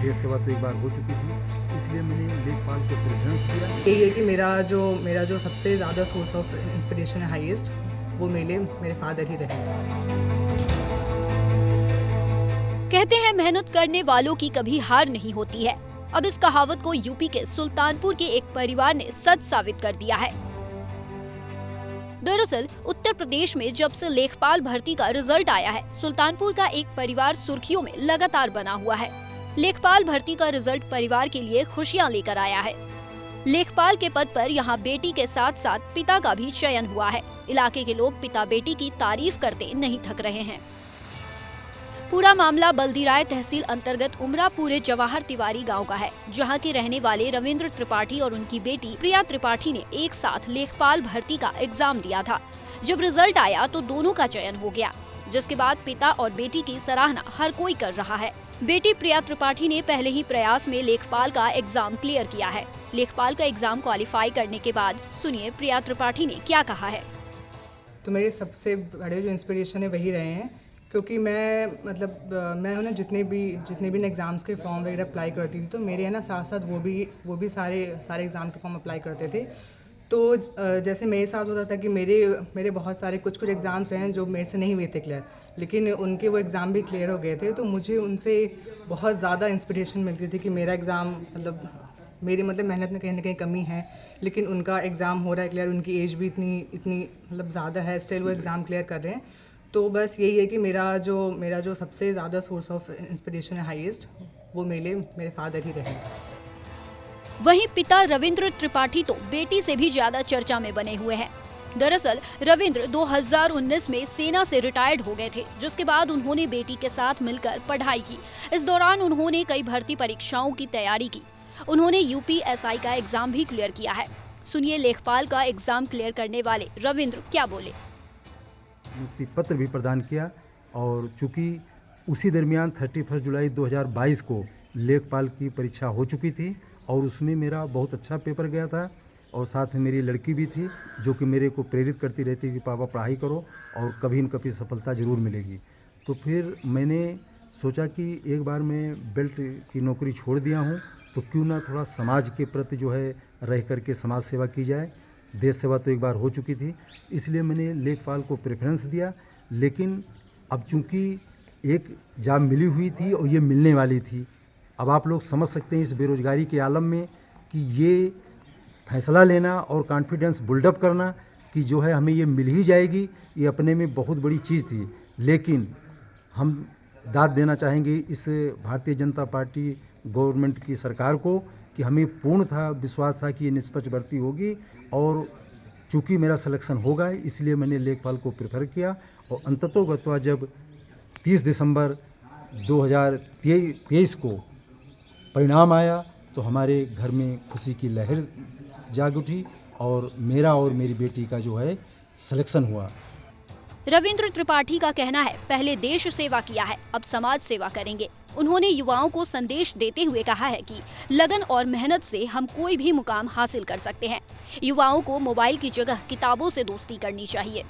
देश सेवा तो एक बार हो चुकी थी, इसलिए मैंने लेखपाल को प्रेफरेंस दिया। यही है कि मेरा जो सबसे ज़्यादा सोर्स ऑफ इंस्पिरेशन है हाईएस्ट, वो मेरे फादर ही रहे। कहते हैं मेहनत करने वालों की कभी हार नहीं होती है। अब इस कहावत को यूपी के सुल्तानपुर के एक परिवार ने सच साबित कर दिया है। दरअसल उत्तर प्रदेश में जब से लेखपाल भर्ती का रिजल्ट आया है, सुल्तानपुर का एक परिवार सुर्खियों में लगातार बना हुआ है। लेखपाल भर्ती का रिजल्ट परिवार के लिए खुशियां लेकर आया है। लेखपाल के पद पर यहां बेटी के साथ साथ पिता का भी चयन हुआ है। इलाके के लोग पिता बेटी की तारीफ करते नहीं थक रहे हैं। पूरा मामला बल्दीराय तहसील अंतर्गत उमरापुरे जवाहर तिवारी गांव का है, जहां के रहने वाले रविंद्र त्रिपाठी और उनकी बेटी प्रिया त्रिपाठी ने एक साथ लेखपाल भर्ती का एग्जाम दिया था। जब रिजल्ट आया तो दोनों का चयन हो गया, जिसके बाद पिता और बेटी की सराहना हर कोई कर रहा है। बेटी प्रिया त्रिपाठी ने पहले ही प्रयास में लेखपाल का एग्जाम क्लियर किया है। लेखपाल का एग्जाम क्वालिफाई करने के बाद सुनिए प्रिया त्रिपाठी ने क्या कहा है। तो मेरे सबसे बड़े जो इंस्पिरेशन है वही रहे हैं, क्योंकि मैं हूँ ना जितने भी ना एग्ज़ाम्स के फॉर्म वगैरह अप्लाई करती थी, तो मेरे है ना साथ साथ वो भी सारे एग्ज़ाम के फॉर्म अप्लाई करते थे। तो जैसे मेरे साथ होता था कि मेरे बहुत सारे कुछ एग्ज़ाम्स हैं जो मेरे से नहीं हुए थे क्लियर, लेकिन उनके वो एग्ज़ाम भी क्लियर हो गए थे। तो मुझे उनसे बहुत ज़्यादा इंस्पिरेशन मिलती थी कि मेरा एग्ज़ाम मेरी मेहनत में कहीं ना कहीं कमी है, लेकिन उनका एग्ज़ाम हो रहा है क्लियर, उनकी एज भी इतनी ज़्यादा है, स्टिल वो एग्ज़ाम क्लियर कर रहे हैं। तो बस यही है कि मेरा जो सबसे ज़्यादा सोर्स ऑफ इंस्पिरेशन है हाईएस्ट, वो मेरे फादर ही रहे। वहीं पिता रविंद्र त्रिपाठी तो बेटी से भी ज्यादा चर्चा में बने हुए हैं। दरअसल रविंद्र 2019 में सेना से रिटायर्ड हो गए थे, जिसके बाद उन्होंने बेटी के साथ मिलकर पढ़ाई की। इस दौरान उन्होंने कई भर्ती परीक्षाओं की तैयारी की। उन्होंने यूपीएसआई का एग्जाम भी क्लियर किया है। सुनिए लेखपाल का एग्जाम क्लियर करने वाले रविंद्र क्या बोले। नियुक्ति पत्र भी प्रदान किया, और चूँकि उसी दरमियान 31 जुलाई 2022 को लेखपाल की परीक्षा हो चुकी थी और उसमें मेरा बहुत अच्छा पेपर गया था, और साथ में मेरी लड़की भी थी जो कि मेरे को प्रेरित करती रहती कि पापा पढ़ाई करो और कभी न कभी सफलता ज़रूर मिलेगी। तो फिर मैंने सोचा कि एक बार मैं बेल्ट की नौकरी छोड़ दिया हूँ, तो क्यों ना थोड़ा समाज के प्रति जो है रह करके समाज सेवा की जाए। देश सेवा तो एक बार हो चुकी थी, इसलिए मैंने लेखपाल को प्रेफरेंस दिया। लेकिन अब चूँकि एक जॉब मिली हुई थी और ये मिलने वाली थी, अब आप लोग समझ सकते हैं इस बेरोज़गारी के आलम में कि ये फैसला लेना और कॉन्फिडेंस बिल्डअप करना कि जो है हमें ये मिल ही जाएगी, ये अपने में बहुत बड़ी चीज़ थी। लेकिन हम दाद देना चाहेंगे इस भारतीय जनता पार्टी गवर्नमेंट की सरकार को कि हमें पूर्ण था विश्वास था कि ये निष्पक्ष भर्ती होगी, और चूँकि मेरा सिलेक्शन होगा इसलिए मैंने लेखपाल को प्रेफर किया। और अंततोगत्वा जब 30 दिसंबर 2023 को परिणाम आया तो हमारे घर में खुशी की लहर जाग उठी और मेरा और मेरी बेटी का जो है सिलेक्शन हुआ। रविंद्र त्रिपाठी का कहना है, पहले देश सेवा किया है, अब समाज सेवा करेंगे। उन्होंने युवाओं को संदेश देते हुए कहा है कि लगन और मेहनत से हम कोई भी मुकाम हासिल कर सकते हैं। युवाओं को मोबाइल की जगह किताबों से दोस्ती करनी चाहिए।